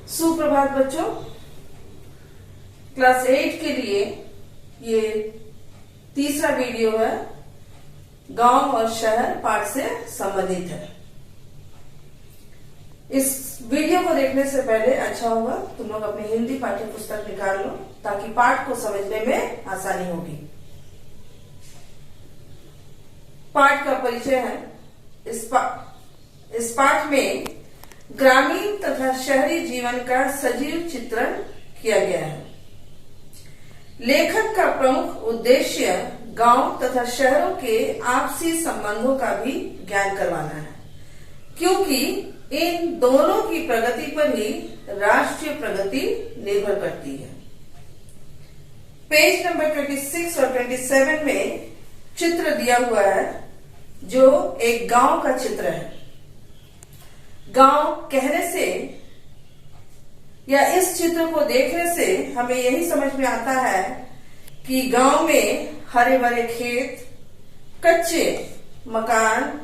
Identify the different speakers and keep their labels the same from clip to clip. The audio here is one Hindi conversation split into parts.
Speaker 1: सुप्रभात बच्चों। क्लास 8 के लिए ये तीसरा वीडियो है। गांव और शहर पाठ से संबंधित है। इस वीडियो को देखने से पहले अच्छा होगा तुम लोग अपनी हिंदी पाठ्य पुस्तक निकाल लो ताकि पाठ को समझने में आसानी होगी। पाठ का परिचय है। इस पाठ में ग्रामीण तथा शहरी जीवन का सजीव चित्रण किया गया है। लेखक का प्रमुख उद्देश्य गांव तथा शहरों के आपसी संबंधों का भी ज्ञान करवाना है, क्योंकि इन दोनों की प्रगति पर ही राष्ट्रीय प्रगति निर्भर करती है। पेज नंबर 26 और 27 में चित्र दिया हुआ है जो एक गांव का चित्र है। गांव कहने से या इस चित्र को देखने से हमें यही समझ में आता है कि गांव में हरे भरे खेत, कच्चे मकान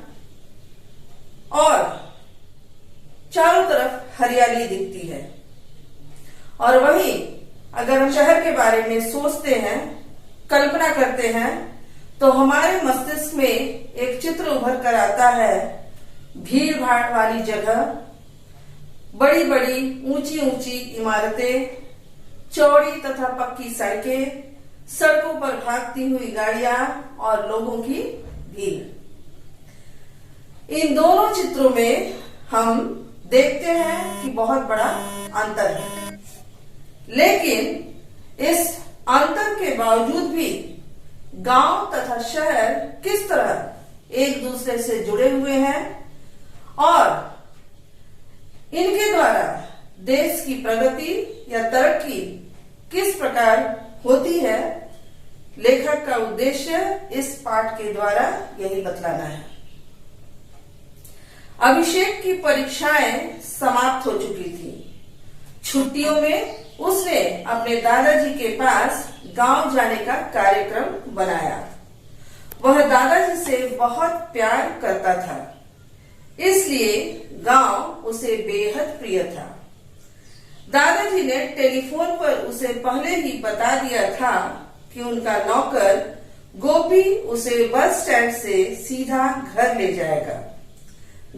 Speaker 1: और चारों तरफ हरियाली दिखती है। और वहीं अगर हम शहर के बारे में सोचते हैं, कल्पना करते हैं, तो हमारे मस्तिष्क में एक चित्र उभर कर आता है भीड़ भाड़ वाली जगह, बड़ी बड़ी ऊंची ऊंची इमारतें, चौड़ी तथा पक्की सड़कें, सड़कों पर भागती हुई गाड़ियां और लोगों की भीड़। इन दोनों चित्रों में हम देखते हैं कि बहुत बड़ा अंतर है, लेकिन इस अंतर के बावजूद भी गांव तथा शहर किस तरह एक दूसरे से जुड़े हुए हैं और इनके द्वारा देश की प्रगति या तरक्की किस प्रकार होती है, लेखक का उद्देश्य इस पाठ के द्वारा यही बतलाना है। अभिषेक की परीक्षाएं समाप्त हो चुकी थी। छुट्टियों में उसने अपने दादाजी के पास गांव जाने का कार्यक्रम बनाया। वह दादाजी से बहुत प्यार करता था, इसलिए गांव उसे बेहद प्रिय था। दादाजी ने टेलीफोन पर उसे पहले ही बता दिया था कि उनका नौकर गोपी उसे बस स्टैंड से सीधा घर ले जाएगा।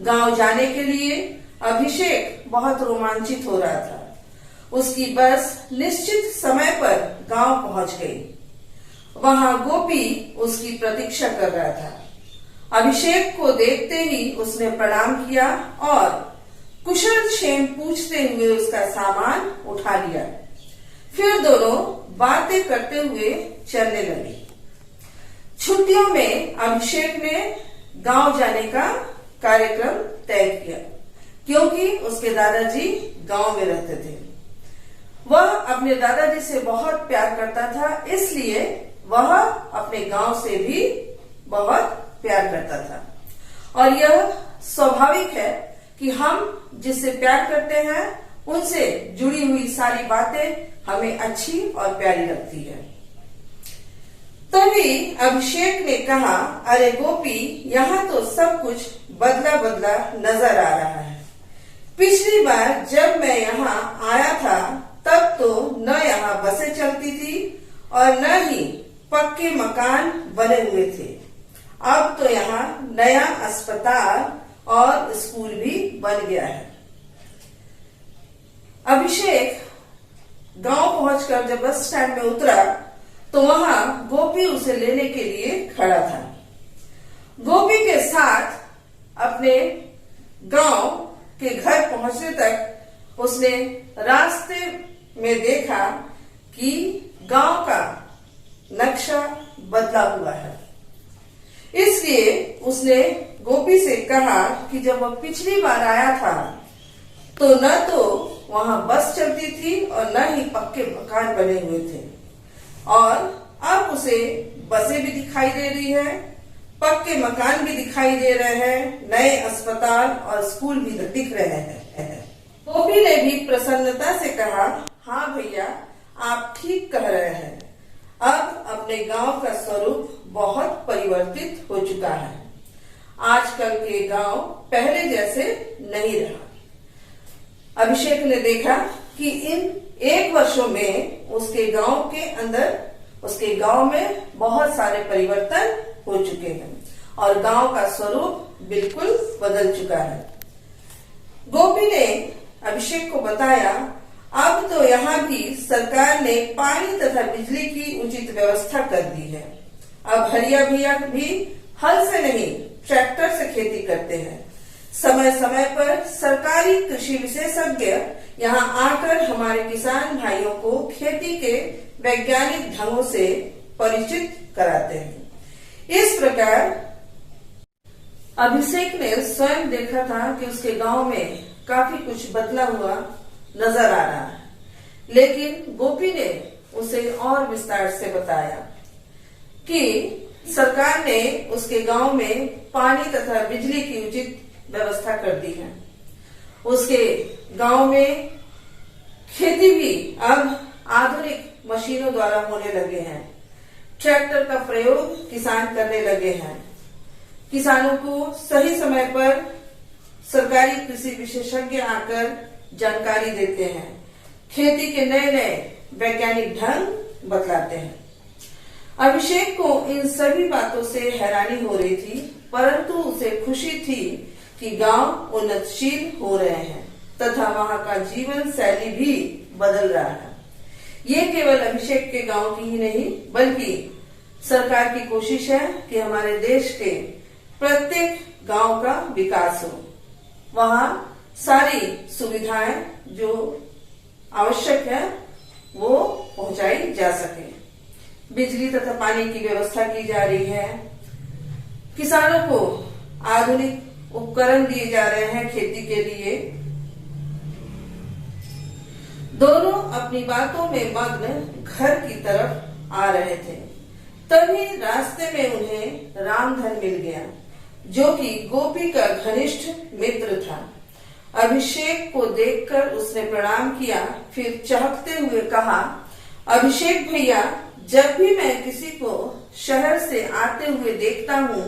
Speaker 1: गांव जाने के लिए अभिषेक बहुत रोमांचित हो रहा था। उसकी बस निश्चित समय पर गांव पहुंच गई। वहां गोपी उसकी प्रतीक्षा कर रहा था। अभिषेक को देखते ही उसने प्रणाम किया और कुशल क्षेम पूछते हुए उसका सामान उठा लिया। फिर दोनों बातें करते हुए चलने लगे। छुट्टियों में अभिषेक ने गांव जाने का कार्यक्रम तय किया, क्योंकि उसके दादाजी गांव में रहते थे। वह अपने दादाजी से बहुत प्यार करता था, इसलिए वह अपने गांव से भी बहुत प्यार करता था। और यह स्वाभाविक है कि हम जिससे प्यार करते हैं उनसे जुड़ी हुई सारी बातें हमें अच्छी और प्यारी लगती है। तभी अभिषेक ने कहा, अरे गोपी, यहाँ तो सब कुछ बदला बदला नजर आ रहा है। पिछली बार जब मैं यहाँ आया था तब तो न यहाँ बसें चलती थी और न ही पक्के मकान बने हुए थे। अब तो यहाँ नया अस्पताल और स्कूल भी बन गया है। अभिषेक गांव पहुंचकर जब बस स्टैंड में उतरा तो वहां गोपी उसे लेने के लिए खड़ा था। गोपी के साथ अपने गांव के घर पहुंचने तक उसने रास्ते में देखा कि गांव का नक्शा बदला हुआ है। इसलिए उसने गोपी से कहा कि जब वह पिछली बार आया था तो न तो वहां बस चलती थी और न ही पक्के मकान बने हुए थे, और अब उसे बसें भी दिखाई दे रही है, पक्के मकान भी दिखाई दे रहे हैं, नए अस्पताल और स्कूल भी दिख रहे हैं। गोपी ने भी प्रसन्नता से कहा, हाँ भैया, आप ठीक कह रहे हैं। अब अपने गांव का स्वरूप बहुत परिवर्तित हो चुका है। आजकल के गांव पहले जैसे नहीं रहा। अभिषेक ने देखा कि इन 1 वर्षों में उसके गांव में बहुत सारे परिवर्तन हो चुके हैं और गांव का स्वरूप बिल्कुल बदल चुका है। गोपी ने अभिषेक को बताया, अब तो यहाँ भी सरकार ने पानी तथा बिजली की उचित व्यवस्था कर दी है। अब हरिया भैया भी हल से नहीं ट्रैक्टर से खेती करते हैं। समय समय पर सरकारी कृषि विशेषज्ञ यहाँ आकर हमारे किसान भाइयों को खेती के वैज्ञानिक ढंगों से परिचित कराते हैं। इस प्रकार अभिषेक ने स्वयं देखा था कि उसके गांव में काफी कुछ बदला हुआ नजर आ रहा है, लेकिन गोपी ने उसे और विस्तार से बताया कि सरकार ने उसके गांव में पानी तथा बिजली की उचित व्यवस्था कर दी है। उसके गांव में खेती भी अब आधुनिक मशीनों द्वारा होने लगे हैं। ट्रैक्टर का प्रयोग किसान करने लगे हैं। किसानों को सही समय पर सरकारी कृषि विशेषज्ञ आकर जानकारी देते हैं। खेती के नए नए वैज्ञानिक ढंग बतलाते हैं। अभिषेक को इन सभी बातों से हैरानी हो रही थी, परंतु उसे खुशी थी कि गांव उन्नतशील हो रहे हैं तथा वहां का जीवन शैली भी बदल रहा है। ये केवल अभिषेक के गांव की ही नहीं, बल्कि सरकार की कोशिश है कि हमारे देश के प्रत्येक गांव का विकास हो। वहां सारी सुविधाएं जो आवश्यक है वो पहुंचाई जा सके। बिजली तथा पानी की व्यवस्था की जा रही है। किसानों को आधुनिक उपकरण दिए जा रहे हैं खेती के लिए। दोनों अपनी बातों में मग्न घर की तरफ आ रहे थे। तभी रास्ते में उन्हें रामधन मिल गया, जो कि गोपी का घनिष्ठ मित्र था। अभिषेक को देखकर उसने प्रणाम किया, फिर चहकते हुए कहा, अभिषेक भैया, जब भी मैं किसी को शहर से आते हुए देखता हूँ,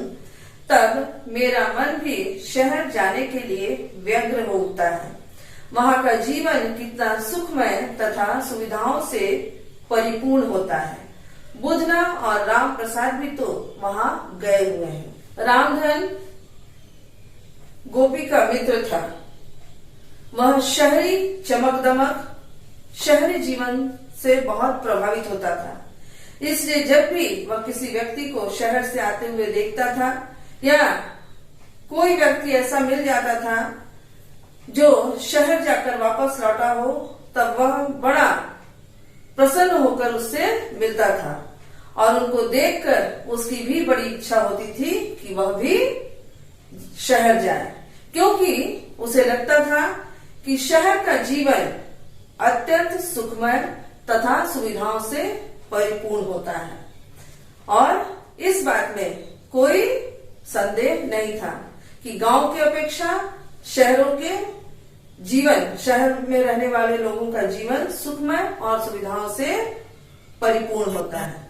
Speaker 1: तब मेरा मन भी शहर जाने के लिए व्यग्र हो उठता है। वहाँ का जीवन कितना सुखमय तथा सुविधाओं से परिपूर्ण होता है। बुधना और राम प्रसाद भी तो वहाँ गए हुए हैं। रामधन गोपी का मित्र था। वह शहरी चमक दमक, शहरी जीवन से बहुत प्रभावित होता था। इसलिए जब भी वह किसी व्यक्ति को शहर से आते हुए देखता था या कोई व्यक्ति ऐसा मिल जाता था जो शहर जाकर वापस लौटा हो, तब वह बड़ा प्रसन्न होकर उससे मिलता था और उनको देखकर उसकी भी बड़ी इच्छा होती थी कि वह भी शहर जाए, क्योंकि उसे लगता था कि शहर का जीवन अत्यंत सुखमय तथा सुविधाओं से परिपूर्ण होता है। और इस बात में कोई संदेह नहीं था कि गांव की अपेक्षा शहरों के जीवन, शहर में रहने वाले लोगों का जीवन सुखमय और सुविधाओं से परिपूर्ण होता है।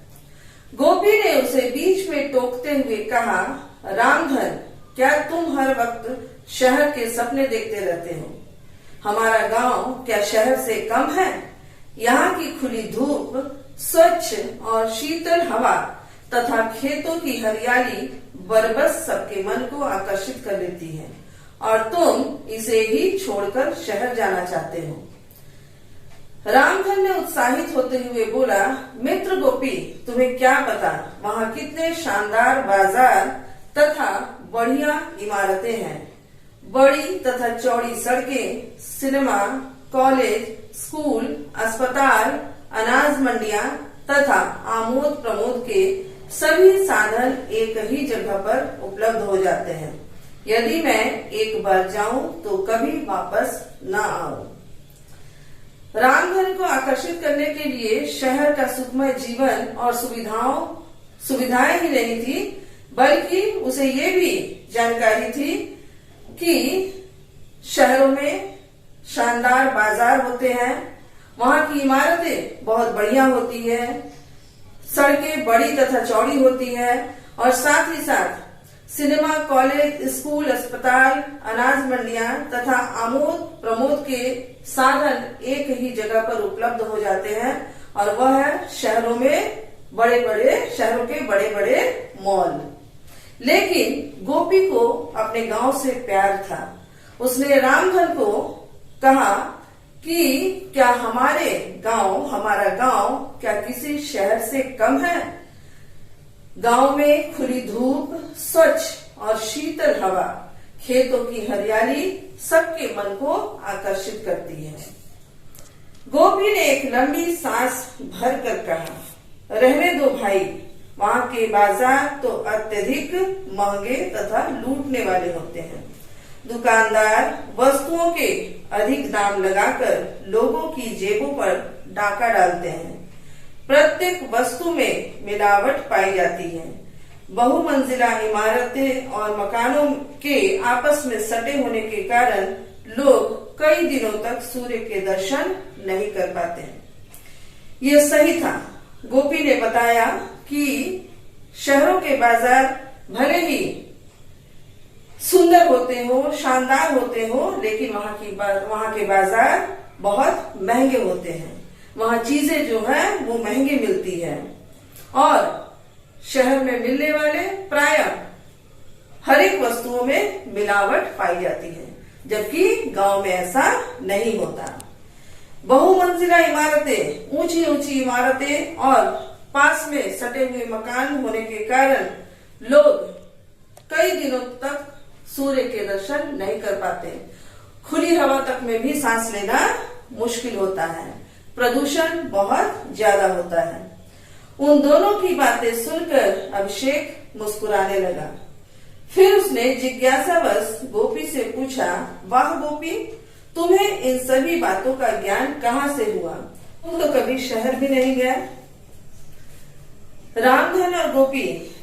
Speaker 1: गोपी ने उसे बीच में टोकते हुए कहा, रामधन, क्या तुम हर वक्त शहर के सपने देखते रहते हो? हमारा गांव क्या शहर से कम है? यहाँ की खुली धूप, स्वच्छ और शीतल हवा तथा खेतों की हरियाली बरबस सबके मन को आकर्षित कर लेती है और तुम इसे ही छोड़कर शहर जाना चाहते हो। रामधन ने उत्साहित होते हुए बोला, मित्र गोपी, तुम्हें क्या पता वहाँ कितने शानदार बाजार तथा बढ़िया इमारतें हैं। बड़ी तथा चौड़ी सड़कें, सिनेमा, कॉलेज, स्कूल, अस्पताल, अनाज मंडियां तथा आमोद प्रमोद के सभी साधन एक ही जगह पर उपलब्ध हो जाते हैं। यदि मैं एक बार जाऊं तो कभी वापस न आऊं। रामधन को आकर्षित करने के लिए शहर का सुखमय जीवन और सुविधाएं ही नहीं थी, बल्कि उसे ये भी जानकारी थी कि शहरों में शानदार बाजार होते हैं, वहाँ की इमारतें बहुत बढ़िया होती है, सड़कें बड़ी तथा चौड़ी होती है और साथ ही साथ सिनेमा, कॉलेज, स्कूल, अस्पताल, अनाज मंडियां तथा आमोद प्रमोद के साधन एक ही जगह पर उपलब्ध हो जाते हैं और वह है शहरों के बड़े बड़े मॉल। लेकिन गोपी को अपने गांव से प्यार था। उसने रामधन को कहा कि क्या हमारा गांव क्या किसी शहर से कम है? गांव में खुली धूप, स्वच्छ और शीतल हवा, खेतों की हरियाली सबके मन को आकर्षित करती है। गोपी ने एक लंबी सांस भरकर कहा, रहने दो भाई, वहां के बाजार तो अत्यधिक महंगे तथा लूटने वाले होते हैं। दुकानदार वस्तुओं के अधिक दाम लगाकर लोगों की जेबों पर डाका डालते हैं। प्रत्येक वस्तु में मिलावट पाई जाती है। बहुमंजिला इमारतें और मकानों के आपस में सटे होने के कारण लोग कई दिनों तक सूर्य के दर्शन नहीं कर पाते। ये सही था। गोपी ने बताया कि शहरों के बाजार भले ही सुंदर होते हो, शानदार होते हो, लेकिन वहां के बाजार बहुत महंगे होते हैं। वहां चीजें जो है वो महंगी मिलती है और शहर में मिलने वाले प्राय हर एक वस्तुओं में मिलावट पाई जाती है, जबकि गांव में ऐसा नहीं होता। बहुमंजिला इमारतें, ऊंची ऊंची इमारतें और पास में सटे हुए मकान होने के कारण लोग कई दिनों तक सूर्य के दर्शन नहीं कर पाते। खुली हवा तक में भी सांस लेना मुश्किल होता है। प्रदूषण बहुत ज्यादा होता है। उन दोनों की बातें सुनकर अभिषेक मुस्कुराने लगा। फिर उसने जिज्ञासावश गोपी से पूछा, वाह गोपी, तुम्हें इन सभी बातों का ज्ञान कहाँ से हुआ? तुम तो कभी शहर भी नहीं गया। रामधन और गोपी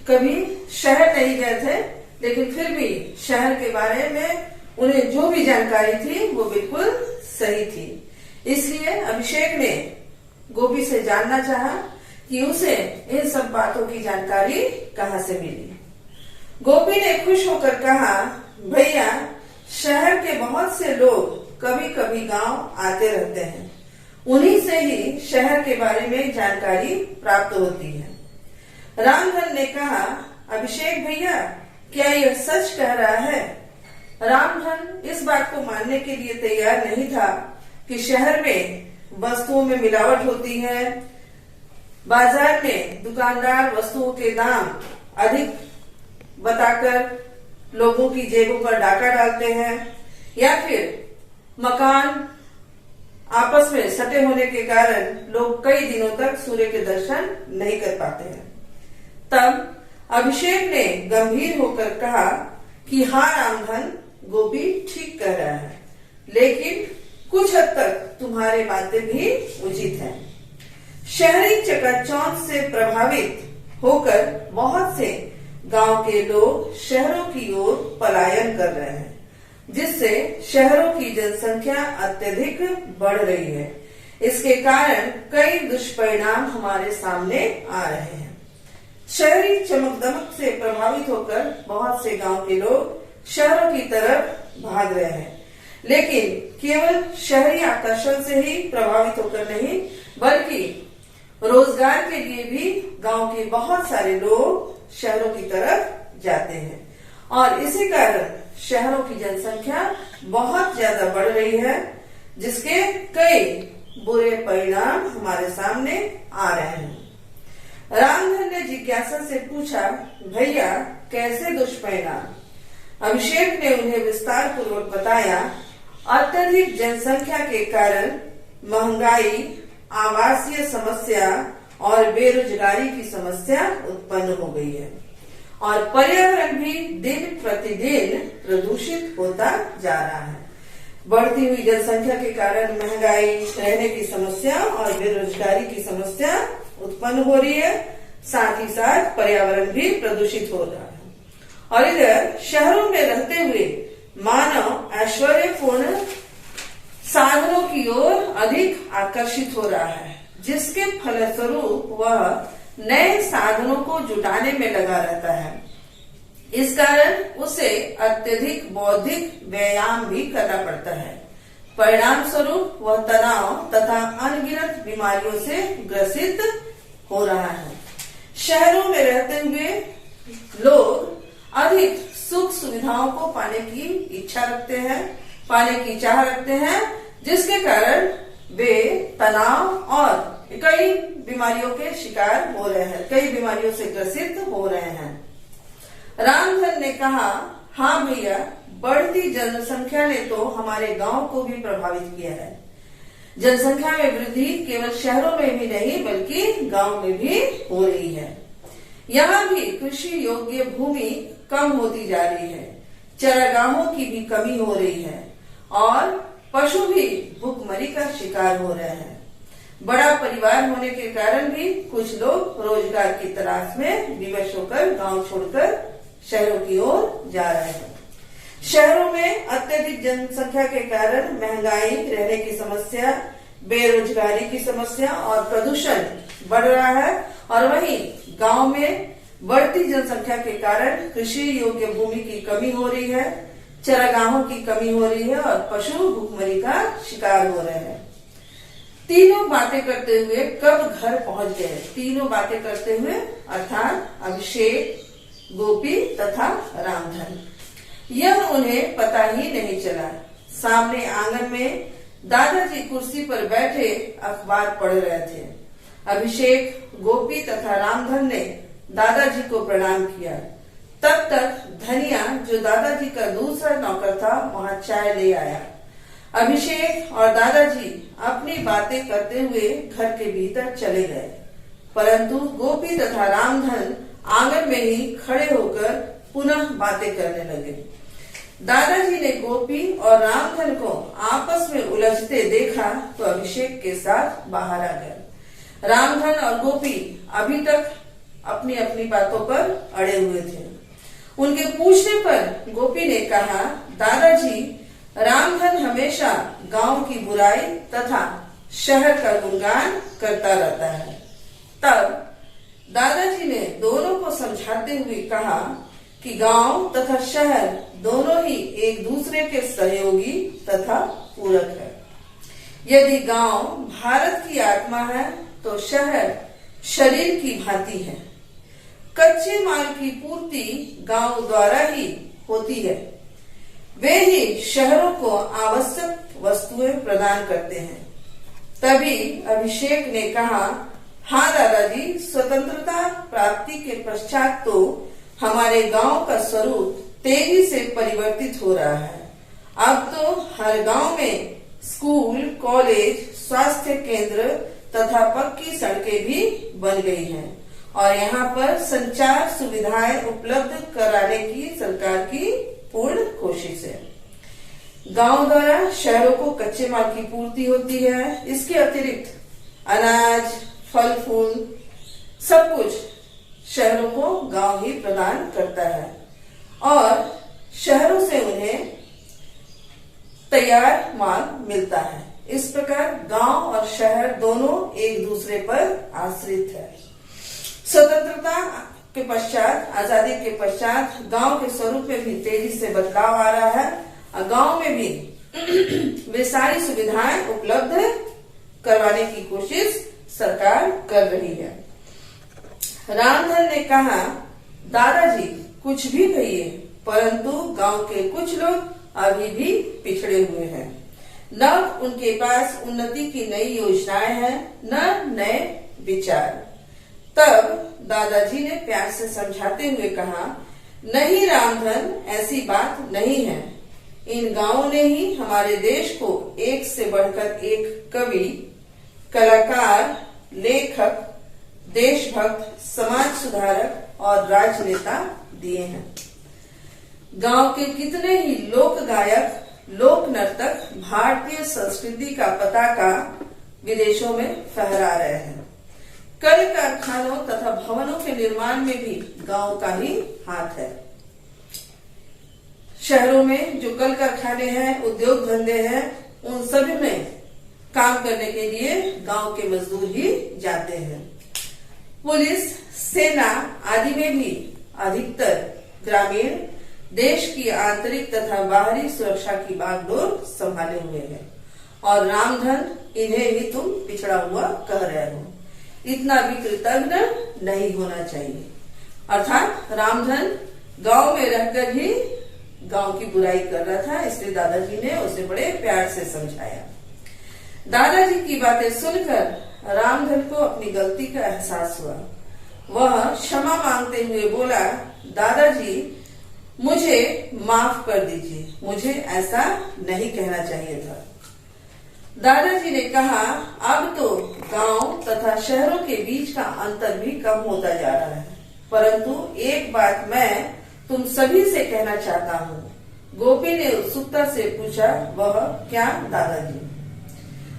Speaker 1: कभी शहर नहीं गए थे, लेकिन फिर भी शहर के बारे में उन्हें जो भी जानकारी थी वो बिल्कुल सही थी। इसलिए अभिषेक ने गोपी से जानना चाहा कि उसे इन सब बातों की जानकारी कहाँ से मिली। गोपी ने खुश होकर कहा, भैया, शहर के बहुत से लोग कभी कभी गांव आते रहते हैं। उन्हीं से ही शहर के बारे में जानकारी प्राप्त होती है। रामधन ने कहा, अभिषेक भैया, क्या यह सच कह रहा है? रामधन इस बात को मानने के लिए तैयार नहीं था कि शहर में वस्तुओं में मिलावट होती है। बाजार में दुकानदार वस्तुओं के दाम अधिक बताकर लोगों की जेबों पर डाका डालते हैं, या फिर मकान आपस में सटे होने के कारण लोग कई दिनों तक सूर्य के दर्शन नहीं कर पाते हैं। तब अभिषेक ने गंभीर होकर कहा कि हाँ रामधन, गोपी ठीक कह रहा है, लेकिन कुछ हद तक तुम्हारी बातें भी उचित हैं। शहरी चकाचौंध से प्रभावित होकर बहुत से गांव के लोग शहरों की ओर पलायन कर रहे हैं, जिससे शहरों की जनसंख्या अत्यधिक बढ़ रही है। इसके कारण कई दुष्परिणाम हमारे सामने आ रहे हैं। शहरी चमक दमक से प्रभावित होकर बहुत से गांव के लोग शहरों की तरफ भाग रहे हैं, लेकिन केवल शहरी आकर्षण से ही प्रभावित होकर नहीं, बल्कि रोजगार के लिए भी गांव के बहुत सारे लोग शहरों की तरफ जाते हैं और इसी कारण शहरों की जनसंख्या बहुत ज्यादा बढ़ रही है, जिसके कई बुरे परिणाम हमारे सामने आ रहे हैं। रामधन ने जिज्ञासा से पूछा, भैया, कैसे दुष्परिणाम? अभिषेक ने उन्हें विस्तार पूर्वक बताया। अत्यधिक जनसंख्या के कारण महंगाई, आवासीय समस्या और बेरोजगारी की समस्या उत्पन्न हो गई है और पर्यावरण भी दिन प्रतिदिन प्रदूषित होता जा रहा है। बढ़ती हुई जनसंख्या के कारण महंगाई, रहने की समस्या और बेरोजगारी की समस्या उत्पन्न हो रही है। साथ ही साथ पर्यावरण भी प्रदूषित हो रहा है और इधर शहरों में रहते हुए मानव ऐश्वर्यपूर्ण साधनों की ओर अधिक आकर्षित हो रहा है, जिसके फलस्वरूप वह नए साधनों को जुटाने में लगा रहता है। इस कारण उसे अत्यधिक बौद्धिक व्यायाम भी करना पड़ता है। परिणाम स्वरूप वह तनाव तथा अनगिनत बीमारियों से ग्रसित हो रहा है। शहरों में रहते हुए लोग अधिक सुख सुविधाओं को पाने की इच्छा रखते हैं, पाने की चाह रखते हैं, जिसके कारण वे तनाव और कई बीमारियों के शिकार हो रहे हैं, कई बीमारियों से ग्रसित हो रहे हैं। रामधन ने कहा, हाँ भैया, बढ़ती जनसंख्या ने तो हमारे गांव को भी प्रभावित किया है। जनसंख्या में वृद्धि केवल शहरों में भी नहीं बल्कि गांव में भी हो रही है। यहाँ भी कृषि योग्य भूमि कम होती जा रही है, चारागाहों की भी कमी हो रही है और पशु भी भूखमरी का शिकार हो रहे हैं। बड़ा परिवार होने के कारण भी कुछ लोग रोजगार की तलाश में विवश होकर गांव छोड़कर शहरों की ओर जा रहे हैं। शहरों में अत्यधिक जनसंख्या के कारण महंगाई, रहने की समस्या, बेरोजगारी की समस्या और प्रदूषण बढ़ रहा है और वहीं गांव में बढ़ती जनसंख्या के कारण कृषि योग्य भूमि की कमी हो रही है, चारागाहों की कमी हो रही है और पशु भूखमरी का शिकार हो रहे हैं। तीनों बातें करते हुए कब घर पहुंच गए? तीनों बातें करते हुए अर्थात अभिषेक, गोपी तथा रामधन। यह उन्हें पता ही नहीं चला। सामने आंगन में दादाजी कुर्सी पर बैठे अखबार पढ़ रहे थे। अभिषेक, गोपी तथा रामधन ने दादाजी को प्रणाम किया। तब तक धनिया, जो दादाजी का दूसरा नौकर था, वहां चाय ले आया। अभिषेक और दादाजी अपनी बातें करते हुए घर के भीतर चले गए, परंतु गोपी तथा रामधन आंगन में ही खड़े होकर पुनः बातें करने लगे। दादाजी ने गोपी और रामधन को आपस में उलझते देखा तो अभिषेक के साथ बाहर आ गए। रामधन और गोपी अभी तक अपनी अपनी बातों पर अड़े हुए थे। उनके पूछने पर गोपी ने कहा, दादाजी, रामधन हमेशा गांव की बुराई तथा शहर का गुणगान करता रहता है। तब दादाजी ने दोनों को समझाते हुए कहा कि गांव तथा शहर दोनों ही एक दूसरे के सहयोगी तथा पूरक है। यदि गांव भारत की आत्मा है तो शहर शरीर की भांति है। कच्चे माल की पूर्ति गांव द्वारा ही होती है, वे ही शहरों को आवश्यक वस्तुएं प्रदान करते हैं। तभी अभिषेक ने कहा, हाँ दादाजी, स्वतंत्रता प्राप्ति के पश्चात तो हमारे गांव का स्वरूप तेजी से परिवर्तित हो रहा है। अब तो हर गांव में स्कूल, कॉलेज, स्वास्थ्य केंद्र तथा पक्की सड़कें भी बन गई हैं और यहाँ पर संचार सुविधाएं उपलब्ध कराने की सरकार की पूर्ण कोशिश है। गांव द्वारा शहरों को कच्चे माल की पूर्ति होती है। इसके अतिरिक्त अनाज, फल फूल, सब कुछ शहरों को गांव ही प्रदान करता है और शहरों से उन्हें तैयार माल मिलता है। इस प्रकार गांव और शहर दोनों एक दूसरे पर आश्रित है। स्वतंत्रता के पश्चात, आजादी के पश्चात गांव के स्वरूप में भी तेजी से बदलाव आ रहा है और गांव में भी वे सारी सुविधाएं उपलब्ध करवाने की कोशिश सरकार कर रही है। रामधन ने कहा, दादाजी कुछ भी कहिए, परंतु गांव के कुछ लोग अभी भी पिछड़े हुए हैं। न उनके पास उन्नति की नई योजनाएं हैं, न नए विचार। तब दादाजी ने प्यार से समझाते हुए कहा, नहीं रामधन, ऐसी बात नहीं है। इन गांवों ने ही हमारे देश को एक से बढ़कर एक कवि, कलाकार, लेखक, देशभक्त, समाज सुधारक और राजनेता दिए हैं। गांव के कितने ही लोक गायक, लोक नर्तक भारतीय संस्कृति का पताका विदेशों में फहरा रहे हैं। कल कारखानों तथा भवनों के निर्माण में भी गांव का ही हाथ है। शहरों में जो कल कारखाने हैं, उद्योग धंधे हैं, उन सभी में काम करने के लिए गांव के मजदूर ही जाते हैं। पुलिस, सेना आदि में भी अधिकतर ग्रामीण देश की आंतरिक तथा बाहरी सुरक्षा की बागडोर संभाले हुए हैं और रामधन इन्हें ही तुम पिछड़ा हुआ कह रहे हो। इतना भी कृतज्ञ नहीं होना चाहिए। अर्थात रामधन गांव में रहकर ही गांव की बुराई कर रहा था, इसलिए दादाजी ने उसे बड़े प्यार से समझाया। दादाजी की बातें सुनकर रामधन को अपनी गलती का एहसास हुआ। वह क्षमा मांगते हुए बोला, दादाजी मुझे माफ कर दीजिए, मुझे ऐसा नहीं कहना चाहिए था। दादाजी ने कहा, अब तो गांव तथा शहरों के बीच का अंतर भी कम होता जा रहा है, परंतु एक बात मैं तुम सभी से कहना चाहता हूँ। गोपी ने उत्सुकता से पूछा, वह क्या दादाजी?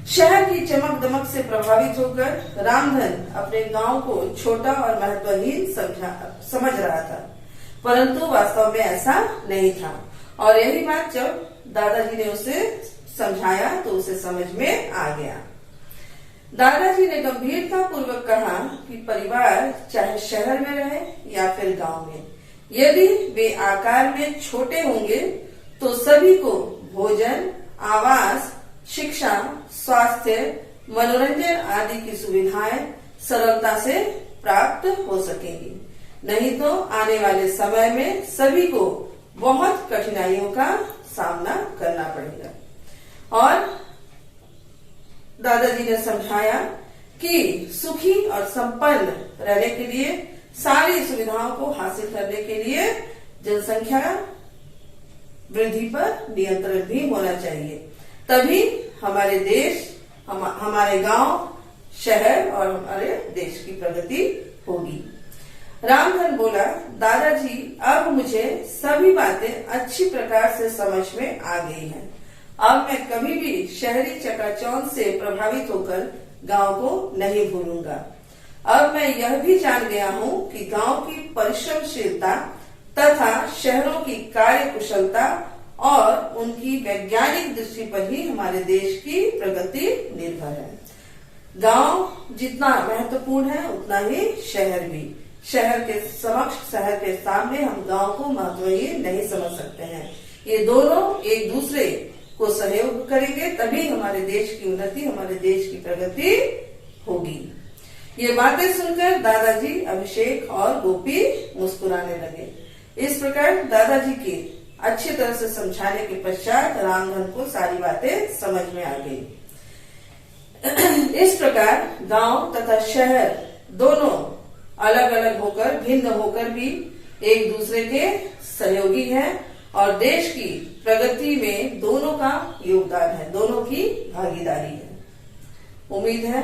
Speaker 1: शहर की चमक दमक से प्रभावित होकर रामधन अपने गांव को छोटा और महत्वहीन समझ रहा था, परंतु वास्तव में ऐसा नहीं था। और यही बात जब दादाजी ने उसे समझाया तो उसे समझ में आ गया। दादाजी ने गंभीरता पूर्वक कहा कि परिवार चाहे शहर में रहे या फिर गांव में, यदि वे आकार में छोटे होंगे तो सभी को भोजन, आवास, शिक्षा, स्वास्थ्य, मनोरंजन आदि की सुविधाएं सरलता से प्राप्त हो सकेंगी। नहीं तो आने वाले समय में सभी को बहुत कठिनाइयों का सामना करना पड़ेगा। और दादाजी ने समझाया कि सुखी और संपन्न रहने के लिए, सारी सुविधाओं को हासिल करने के लिए जनसंख्या वृद्धि पर नियंत्रण भी होना चाहिए, तभी हमारे देश, हमारे गांव, शहर और हमारे देश की प्रगति होगी। रामधन बोला, दादाजी अब मुझे सभी बातें अच्छी प्रकार से समझ में आ गई हैं। अब मैं कभी भी शहरी चकाचौंध से प्रभावित होकर गांव को नहीं भूलूंगा। अब मैं यह भी जान गया हूँ कि गांव की परिश्रमशीलता तथा शहरों की कार्य कुशलता और उनकी वैज्ञानिक दृष्टि पर ही हमारे देश की प्रगति निर्भर है। गांव जितना महत्वपूर्ण है उतना ही शहर भी। शहर के समक्ष, शहर के सामने हम गांव को महत्वहीन नहीं समझ सकते हैं। ये दोनों एक दूसरे को सहयोग करेंगे, तभी हमारे देश की उन्नति, हमारे देश की प्रगति होगी। ये बातें सुनकर दादाजी, अभिषेक और गोपी मुस्कुराने लगे। इस प्रकार दादाजी के अच्छी तरह से समझाने के पश्चात रामधन को सारी बातें समझ में आ गई। इस प्रकार गांव तथा शहर दोनों अलग अलग होकर, भिन्न होकर भी एक दूसरे के सहयोगी हैं और देश की प्रगति में दोनों का योगदान है, दोनों की भागीदारी है। उम्मीद है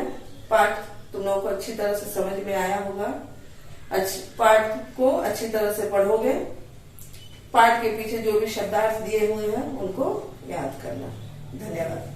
Speaker 1: पाठ तुम लोगों को अच्छी तरह से समझ में आया होगा। पाठ को अच्छी तरह से पढ़ोगे। पाठ के पीछे जो भी शब्दार्थ दिए हुए हैं उनको याद करना। धन्यवाद।